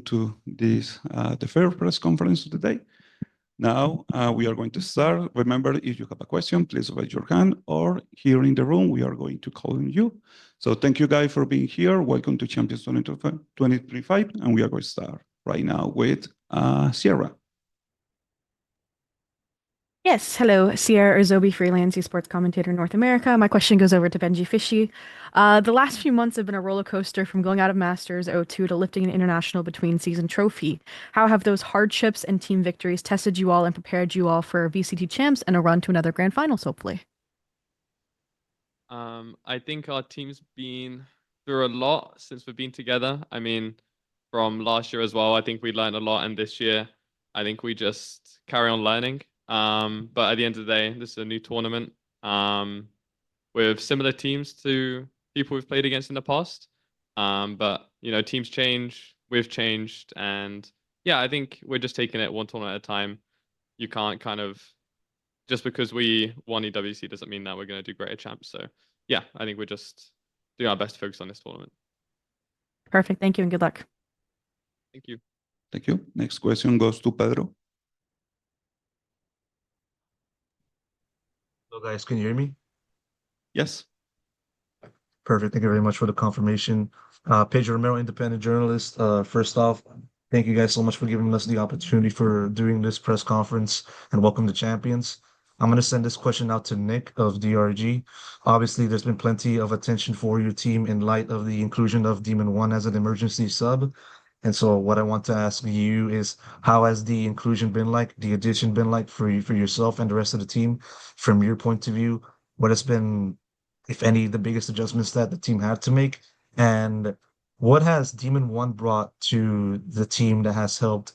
to this the first press conference of the day. Now we are going to start. Remember, if you have a question, please raise your hand, or here in the room, we are going to call on you. So thank you guys for being here. Welcome to Champions 2025, and we are going to start right now with Sierra. Yes, hello, Sierra Urzobi, freelance esports commentator in North America. My question goes over to Benji Fishy. The last few months have been a roller coaster from going out of Masters 02 to lifting an international between season trophy. How have those hardships and team victories tested you all and prepared you all for VCT champs and a run to another grand finals, hopefully? I think our team's been through a lot since we've been together. I mean, from last year as well, I think we learned a lot, and this year, I think we just carry on learning. But at the end of the day, this is a new tournament with similar teams to people we've played against in the past. But, you know, teams change, we've changed. And yeah, I think we're just taking it one tournament at a time. You can't kind of, just because we won EWC doesn't mean that we're going to do great at champs. So yeah, I think we're just doing our best to focus on this tournament. Perfect. Thank you and good luck. Thank you. Thank you. Next question goes to Pedro. Hello, guys. Can you hear me? Yes. Perfect. Thank you very much for the confirmation. Pedro Romero, independent journalist. First off, thank you guys so much for giving us the opportunity for doing this press conference, and welcome to Champions. I'm going to send this question out to Nick of DRG. Obviously, there's been plenty of attention for your team in light of the inclusion of Demon 1 as an emergency sub. And so what I want to ask you is, how has the inclusion been like, the addition been like for yourself and the rest of the team? From your point of view, what has been, if any, the biggest adjustments that the team had to make? And what has Demon 1 brought to the team that has helped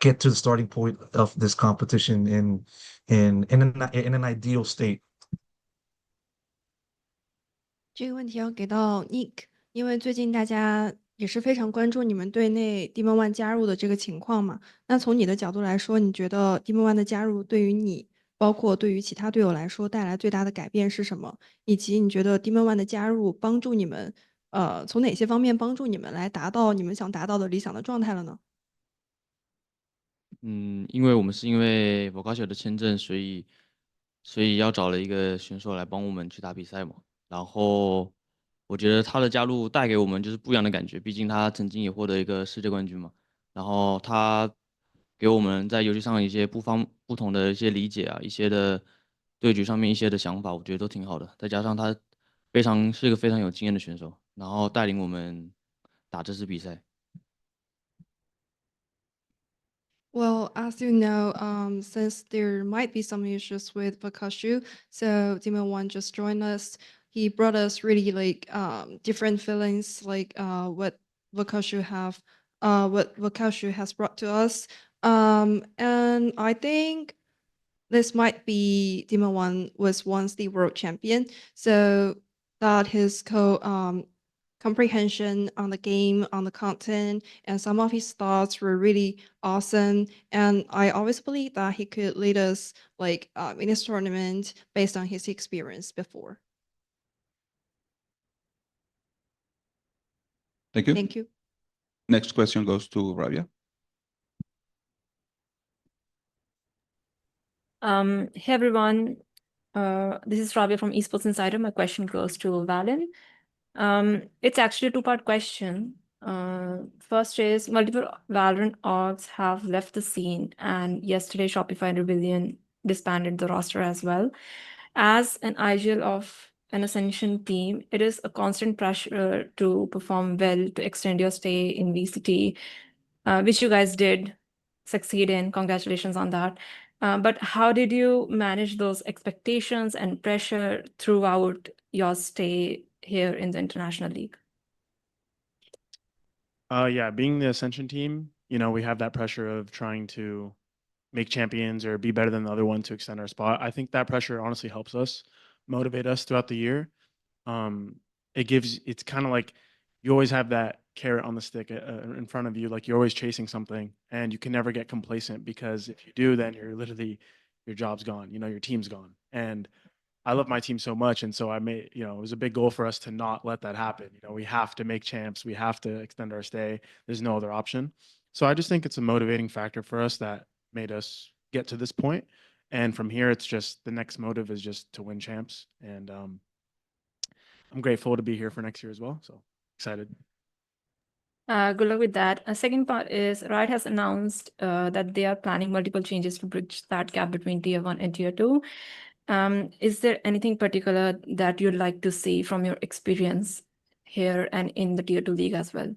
get to the starting point of this competition in an ideal state? 这个问题要给到 Nick， 因为最近大家也是非常关注你们队内 Demon 1加入的这个情况嘛。那从你的角度来说，你觉得 Demon 1的加入对于你，包括对于其他队友来说带来最大的改变是什么？以及你觉得 Demon 1的加入帮助你们，从哪些方面帮助你们来达到你们想达到的理想的状态了呢？因为我们是因为 Vocatio 的签证，所以要找了一个选手来帮我们去打比赛嘛。然后我觉得他的加入带给我们就是不一样的感觉，毕竟他曾经也获得一个世界冠军嘛。然后他给我们在游戏上一些不同的一些理解啊，一些的对局上面一些的想法，我觉得都挺好的。再加上他是一个非常有经验的选手，然后带领我们打这次比赛。Well, as you know, since there might be some issues with Vakashu, so Demon 1 just joined us. He brought us really like different feelings, like what Vakashu has brought to us. And I think this might be Demon 1 was once the world champion, so that his comprehension on the game, on the content, and some of his thoughts were really awesome. And I always believe that he could lead us like in this tournament based on his experience before. Thank you. Thank you. Next question goes to Rabia. Hey everyone, this is Rabia from Esports Insider. My question goes to Valyn. It's actually a two-part question. First is, multiple Valorant orgs have left the scene, and yesterday Shopify and Rebellion disbanded the roster as well. As an IGL of an Ascension team, it is a constant pressure to perform well, to extend your stay in VCT, which you guys did succeed in. Congratulations on that. But how did you manage those expectations and pressure throughout your stay here in the International League? Yeah, being the Ascension team, you know, we have that pressure of trying to make champions or be better than the other one to extend our spot. I think that pressure honestly helps us motivate us throughout the year. It's kind of like you always have that carrot on the stick in front of you, like you're always chasing something, and you can never get complacent, because if you do, then you're literally, your job's gone, you know, your team's gone. And I love my team so much, and so I made, it was a big goal for us to not let that happen. We have to make champs, we have to extend our stay. There's no other option. So I just think it's a motivating factor for us that made us get to this point. And from here, it's just the next motive is just to win champs. And I'm grateful to be here for next year as well. So excited. Good luck with that. A second part is Riot has announced that they are planning multiple changes to bridge that gap between tier 1 and tier 2. Is there anything particular that you'd like to see from your experience here and in the tier 2 league as well?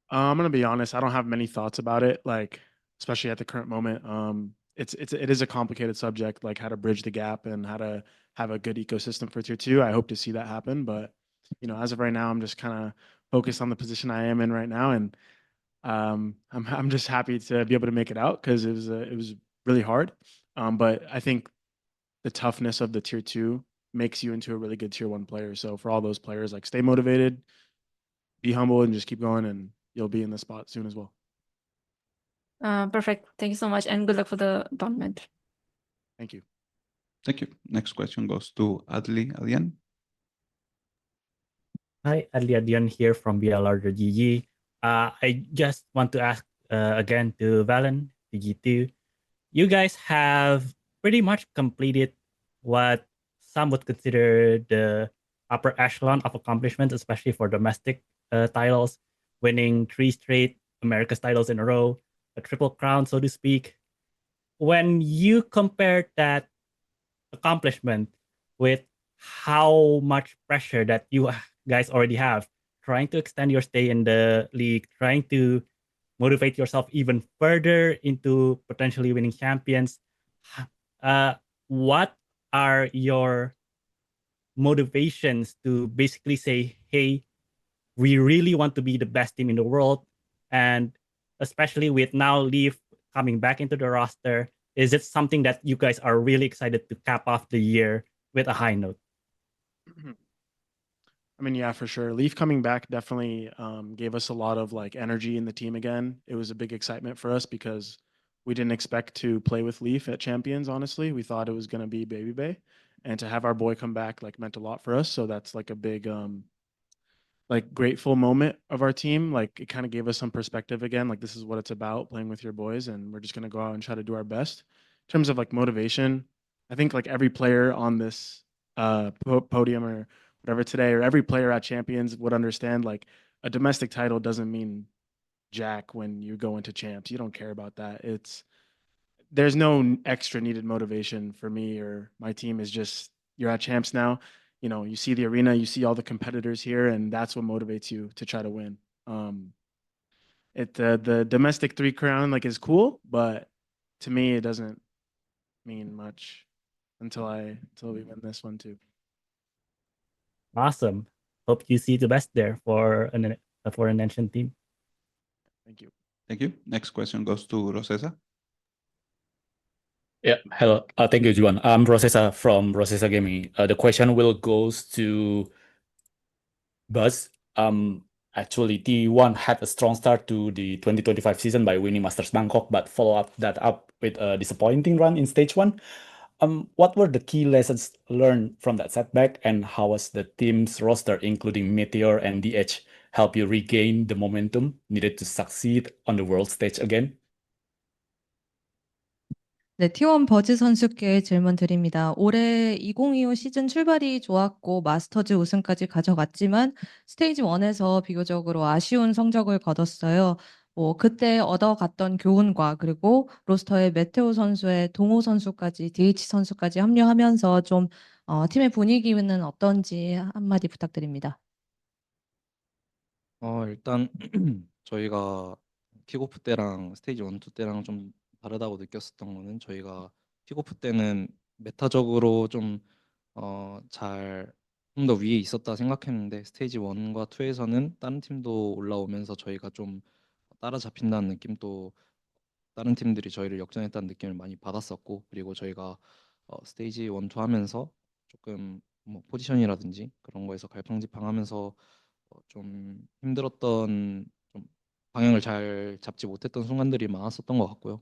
I'm gonna be honest, I don't have many thoughts about it, like especially at the current moment. It is a complicated subject, like how to bridge the gap and how to have a good ecosystem for tier 2. I hope to see that happen, but as of right now, I'm just kind of focused on the position I am in right now, and I'm just happy to be able to make it out because it was really hard. But I think the toughness of the tier 2 makes you into a really good tier 1 player. So for all those players, like stay motivated, be humble, and just keep going, and you'll be in the spot soon as well. Perfect. Thank you so much, and good luck for the tournament. Thank you. Thank you. Next question goes to Adli Alian. Hi, Adli Adian here from BLR.GG. I just want to ask again to Valyn, TG2. You guys have pretty much completed what some would consider the upper echelon of accomplishments, especially for domestic titles, winning 3 straight America's titles in a row, a triple crown, so to speak. When you compare that accomplishment with how much pressure that you guys already have, trying to extend your stay in the league, trying to motivate yourself even further into potentially winning champions, what are your motivations to basically say, hey, we really want to be the best team in the world? And especially with now Leaf coming back into the roster, is it something that you guys are really excited to cap off the year with a high note? I mean, yeah, for sure. Leaf coming back definitely gave us a lot of like energy in the team again. It was a big excitement for us because we didn't expect to play with Leaf at Champions, honestly. We thought it was going to be Baby Bay. And to have our boy come back like meant a lot for us. So that's like a big like grateful moment of our team. Like it kind of gave us some perspective again. Like this is what it's about, playing with your boys, and we're just going to go out and try to do our best. In terms of like motivation, I think like every player on this podium or whatever today, or every player at Champions would understand like a domestic title doesn't mean jack when you go into champs. You don't care about that. There's no extra needed motivation for me or my team. Is just you're at champs now. You see the arena, you see all the competitors here, and that's what motivates you to try to win. The domestic 3 crown like is cool, but to me it doesn't mean much until we win this one too. Awesome. Hope you see the best there for an ancient team. Thank you. Thank you. Next question goes to Rosesa. Yeah, hello. Thank you, Juan. I'm Rosesa from Rosesa Gaming. The question will goes to BuZz. Actually, T1 had a strong start to the 2025 season by winning Masters Bangkok, but follow that up with a disappointing run in Stage 1. What were the key lessons learned from that setback, and how was the team's roster, including Meteor and DH, help you regain the momentum needed to succeed on the world stage again? 네, T1 버즈 선수께 질문 드립니다. 올해 2025 시즌 출발이 좋았고 마스터즈 우승까지 가져갔지만 스테이지 1에서 비교적으로 아쉬운 성적을 거뒀어요. 그때 얻어갔던 교훈과 그리고 로스터에 메테오 선수의 동호 선수까지 DH 선수까지 합류하면서 좀 팀의 분위기는 어떤지 한마디 부탁드립니다. 일단 저희가 킥오프 때랑 스테이지 1, 2 때랑 좀 다르다고 느꼈었던 거는 저희가 킥오프 때는 메타적으로 좀 더 위에 있었다 생각했는데 스테이지 1과 2에서는 다른 팀도 올라오면서 저희가 좀 따라잡힌다는 느낌도 다른 팀들이 저희를 역전했다는 느낌을 많이 받았었고, 그리고 저희가 스테이지 1, 2 하면서 조금 뭐 포지션이라든지 그런 거에서 갈팡질팡하면서 좀 힘들었던, 좀 방향을 잘 잡지 못했던 순간들이 많았었던 것 같고요.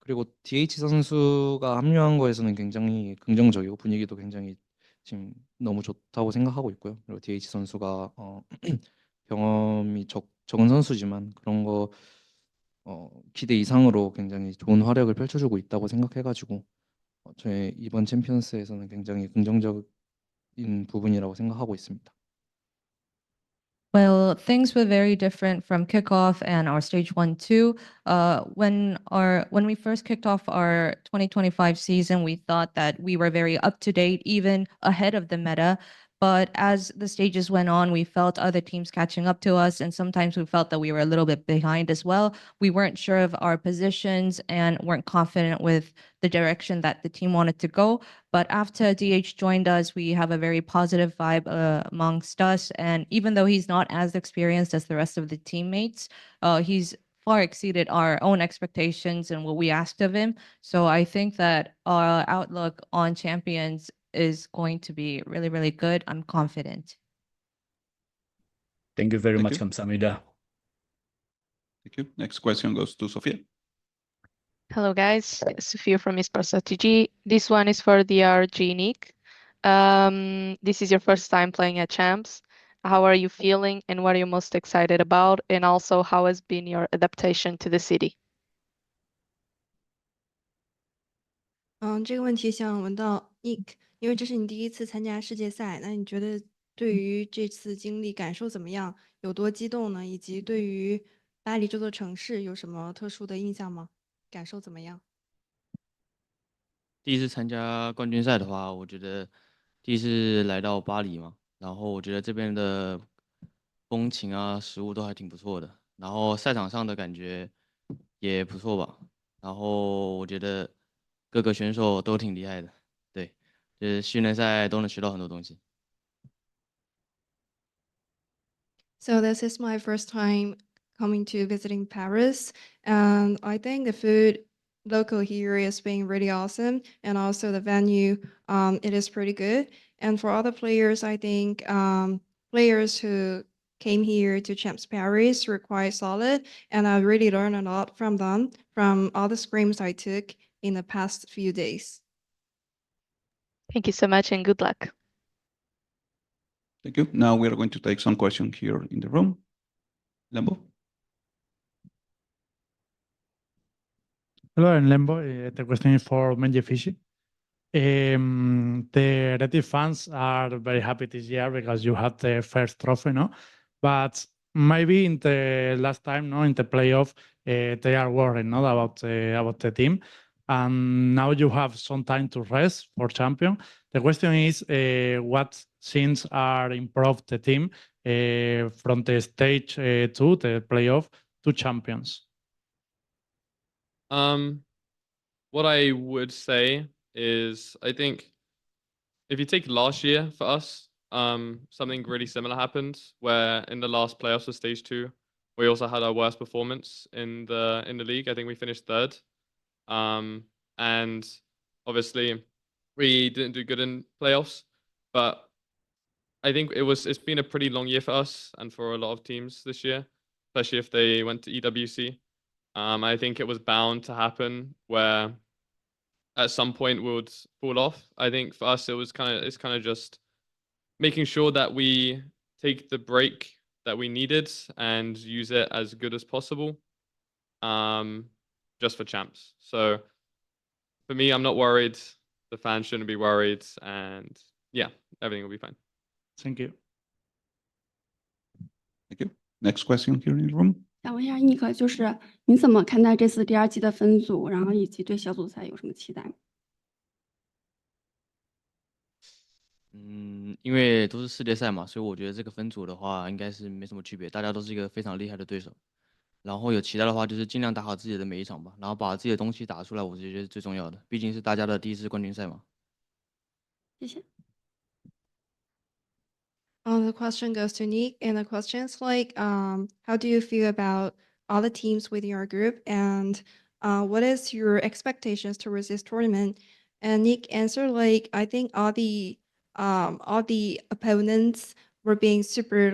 그리고 DH 선수가 합류한 거에서는 굉장히 긍정적이고 분위기도 굉장히 지금 너무 좋다고 생각하고 있고요. 그리고 DH 선수가 경험이 적은 선수지만 그런 거 기대 이상으로 굉장히 좋은 활약을 펼쳐주고 있다고 생각해가지고 저의 이번 챔피언스에서는 굉장히 긍정적인 부분이라고 생각하고 있습니다. Well, things were very different from kickoff and our stage 1-2. When we first kicked off our 2025 season, we thought that we were very up to date, even ahead of the meta. But as the stages went on, we felt other teams catching up to us, and sometimes we felt that we were a little bit behind as well. We weren't sure of our positions and weren't confident with the direction that the team wanted to go. But after DH joined us, we have a very positive vibe amongst us. And even though he's not as experienced as the rest of the teammates, he's far exceeded our own expectations and what we asked of him. So I think that our outlook on champions is going to be really, really good. I'm confident. Thank you very Thank much, you. 감사합니다. Thank you. Next question goes to Sofia. Hello guys, Sophia from esports.gg. This one is for DRG Nicc. This is your first time playing at Champs. How are you feeling and what are you most excited about? And also, how has been your adaptation to the city? 这个问题想问到 Nick，因为这是你第一次参加世界赛，那你觉得对于这次经历感受怎么样？有多激动呢？以及对于巴黎这座城市有什么特殊的印象吗？感受怎么样？第一次参加冠军赛的话，我觉得第一次来到巴黎嘛，然后我觉得这边的风情啊、食物都还挺不错的，然后赛场上的感觉也不错吧。然后我觉得各个选手都挺厉害的，对，就是训练赛都能学到很多东西。So this is my first time coming to visiting Paris, and I think the food local here is being really awesome, and also the venue, it is pretty good. And for other players, I think players who came here to Champs Paris were quite solid, and I really learned a lot from them, from all the scrims I took in the past few days. Thank you so much and good luck. Thank you. Now we are going to take some questions here in the room. Lembo. Hello, I'm Lembo. The question is for Benji Fishy. The Reti fans are very happy this year because you had the first trophy, no? But maybe in the last time, no, in the playoff, they are worried, no, about the team. And now you have some time to rest for champion. The question is, what things are improved the team from the stage 2, the playoff, to champions? What I would say is, I think if you take last year for us, something really similar happened where in the last playoffs of stage 2, we also had our worst performance in the league. I think we finished 3rd. And obviously we didn't do good in playoffs, but I think it's been a pretty long year for us and for a lot of teams this year, especially if they went to EWC. I think it was bound to happen where at some point we would fall off. I think for us it's kind of just making sure that we take the break that we needed and use it as good as possible, just for champs. So for me, I'm not worried. The fans shouldn't be worried, and yeah, everything will be fine. Thank you. Thank you. Next question here in the room. 想问一下Nick，就是你怎么看待这次 DRG 的分组，然后以及对小组赛有什么期待吗？因为都是世界赛嘛，所以我觉得这个分组的话应该是没什么区别，大家都是一个非常厉害的对手。然后有期待的话，就是尽量打好自己的每一场吧，然后把自己的东西打出来，我觉得是最重要的，毕竟是大家的第一次冠军赛嘛。谢谢。The question goes to Nick, and the question is like, how do you feel about all the teams within your group, and what is your expectations towards this tournament? And Nick answered like, I think all the opponents were being super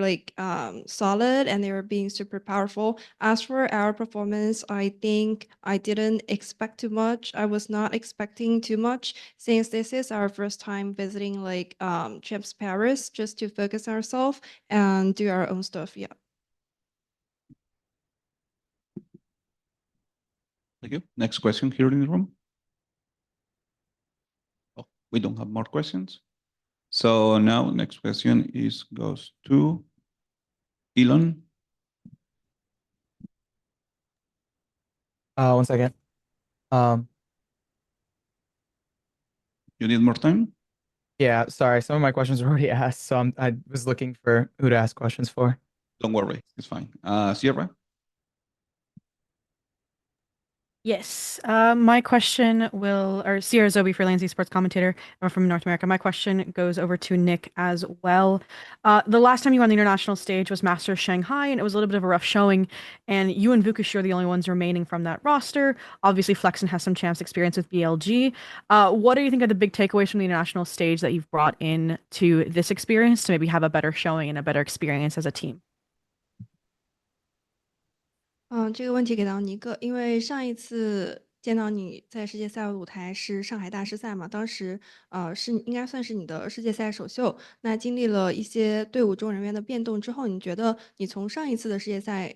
solid and they were being super powerful. As for our performance, I think I didn't expect too much. I was not expecting too much since this is our first time visiting Champs Paris, just to focus ourselves and do our own stuff. Yeah. Thank you. Next question here in the room. Oh, we don't have more questions. So now next question goes to Elon. One second. You need more time? Yeah, sorry. Some of my questions were already asked, so I was looking for who to ask questions for. Don't worry, it's fine. Sierra? Yes, my question Sierra Zobi, freelance esports commentator. I'm from North America. My question goes over to Nick as well. The last time you were on the international stage was Masters Shanghai, and it was a little bit of a rough showing. And you and Vukish are the only ones remaining from that roster. Obviously, Flexen has some champs experience with BLG. What do you think are the big takeaways from the international stage that you've brought in to this experience to maybe have a better showing and a better experience as a team? 这个问题给到尼克，因为上一次见到你在世界赛舞台是上海大师赛嘛，当时应该算是你的世界赛首秀。那经历了一些队伍中人员的变动之后，你觉得你从上一次的世界赛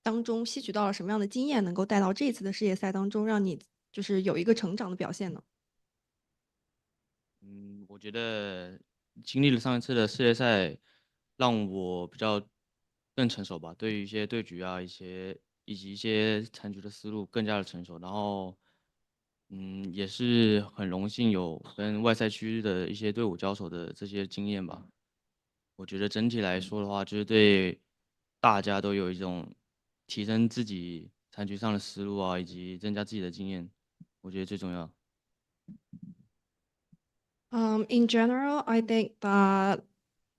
当中吸取到了什么样的经验，能够带到这次的世界赛当中，让你就是有一个成长的表现呢？我觉得经历了上一次的世界赛，让我比较更成熟吧，对于一些对局啊，以及一些残局的思路更加的成熟。然后，也是很荣幸有跟外赛区的一些队伍交手的这些经验吧。我觉得整体来说的话，就是对大家都有一种提升自己残局上的思路啊，以及增加自己的经验，我觉得最重要。In general, I think that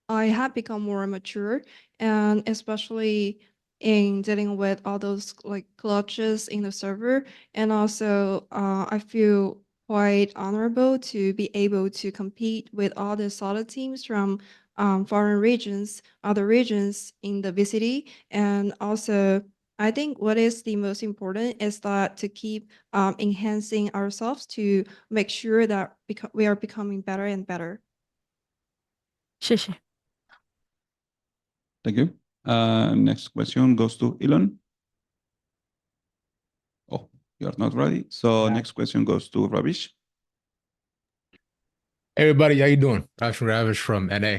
I have become more mature, and especially in dealing with all those clutches in the server, and also I feel quite honorable to be able to compete with all the solid teams from foreign regions, other regions in the VCT, and also I think what is the most important is that to keep enhancing ourselves to make sure that we are becoming better and better. 谢谢。 Thank you. Next question goes to Elon. Oh, you are not ready. So next question goes to Ravish. Hey everybody, how you doing? Ravish from NA.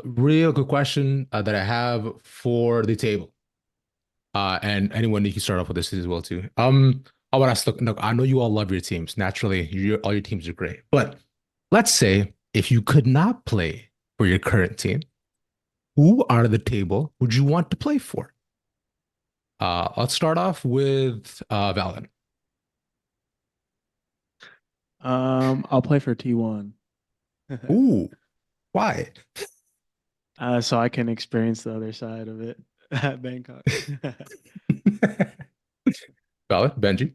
Real quick question that I have for the table. And anyone, you can start off with this as well too. I want to ask, look, I know you all love your teams. Naturally, all your teams are great. But let's say if you could not play for your current team, who out of the table would you want to play for? Let's start off with valyn. I'll play for T1. Ooh, why? So I can experience the other side of it at Bangkok. Valid, Benji.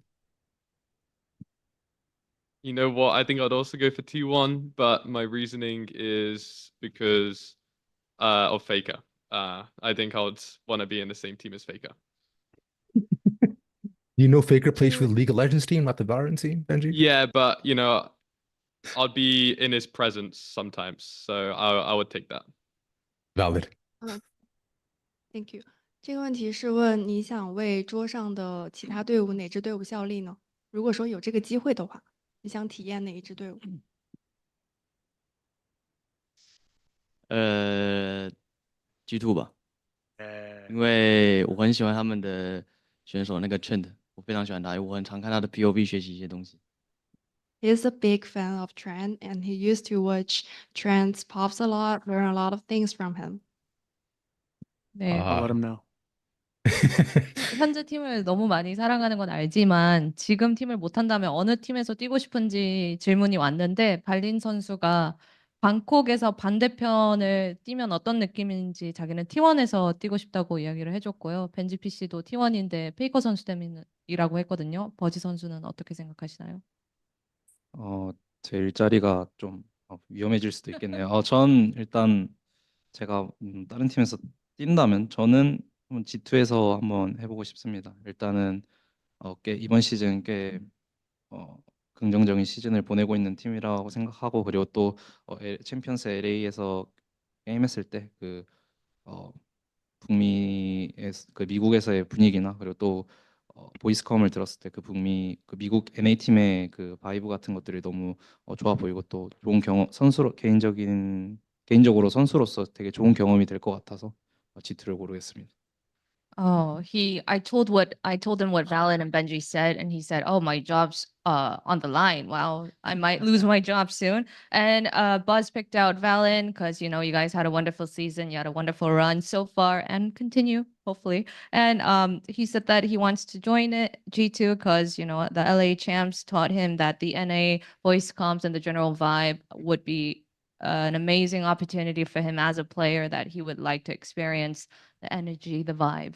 You know what? I think I'd also go for T1, but my reasoning is because of Faker. I think I would want to be in the same team as Faker. You know Faker plays for the League of Legends team, not the Valorant team, Benji? Yeah, but you know, I'd be in his presence sometimes, so I would take that. Valid. Thank you. 这个问题是问你想为桌上的其他队伍哪支队伍效力呢？如果说有这个机会的话，你想体验哪一支队伍？ G2 吧，因为我很喜欢他们的选手那个 Trent， 我非常喜欢他，我很常看他的 POV 学习一些东西。 He's a big fan of Trent, and he used to watch Trent's pops a lot, learn a lot of things from him. 네. I'll let him know. 현재 팀을 너무 많이 사랑하는 건 알지만 지금 팀을 못한다면 어느 팀에서 뛰고 싶은지 질문이 왔는데 발린 선수가 방콕에서 반대편을 뛰면 어떤 느낌인지 자기는 T1에서 뛰고 싶다고 이야기를 해줬고요. 벤지 PC도 T1인데 페이커 선수 때문이라고 했거든요. 버지 선수는 어떻게 생각하시나요? 제 일자리가 좀 위험해질 수도 있겠네요. 전 일단 제가 다른 팀에서 뛴다면 저는 한번 G2에서 한번 해보고 싶습니다. 일단은 이번 시즌 꽤 긍정적인 시즌을 보내고 있는 팀이라고 생각하고 그리고 또 챔피언스 LA에서 게임했을 때 그 미국에서의 분위기나 그리고 또 보이스컴을 들었을 때 그 미국 NA 팀의 그 바이브 같은 것들이 너무 좋아 보이고 또 좋은 경험 개인적으로 선수로서 되게 좋은 경험이 될 것 같아서 G2를 고르겠습니다. Oh, I told him what Valyn and Benji said, and he said, "Oh, my job's on the line. Wow, I might lose my job soon." And BuZz picked out Valyn because you guys had a wonderful season, you had a wonderful run so far, and continue hopefully. And he said that he wants to join it G2 because the LA champs taught him that the NA voice comms and the general vibe would be an amazing opportunity for him as a player, that he would like to experience the energy, the vibe.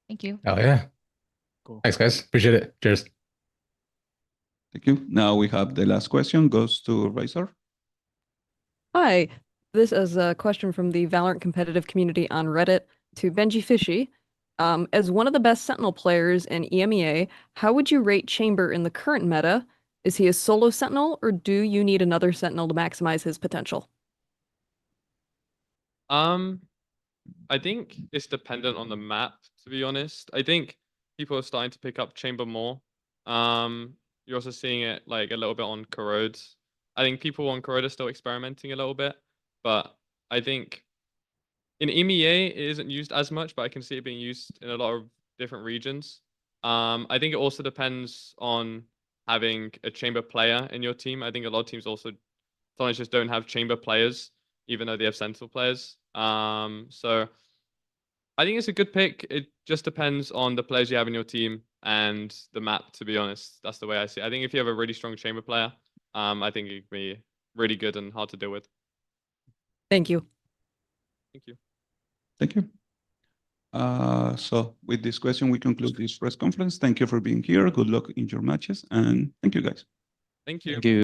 Thank you. Oh yeah. Cool. Thanks, guys. Appreciate it. Cheers. Thank you. Now we have the last question goes to Razor. Hi, this is a question from the Valorant competitive community on Reddit to Benji Fishy. As one of the best Sentinel players in EMEA, how would you rate Chamber in the current meta? Is he a solo Sentinel, or do you need another Sentinel to maximize his potential? I think it's dependent on the map, to be honest. I think people are starting to pick up Chamber more. You're also seeing it like a little bit on Corrode. I think people on Corrode are still experimenting a little bit, but I think in EMEA it isn't used as much, but I can see it being used in a lot of different regions. I think it also depends on having a Chamber player in your team. I think a lot of teams also sometimes just don't have Chamber players, even though they have Sentinel players. So I think it's a good pick. It just depends on the players you have in your team and the map, to be honest. That's the way I see it. I think if you have a really strong Chamber player, I think it can be really good and hard to deal with. Thank you. Thank you. Thank you. So with this question, we conclude this press conference. Thank you for being here. Good luck in your matches, and thank you, guys. Thank you. Thank you.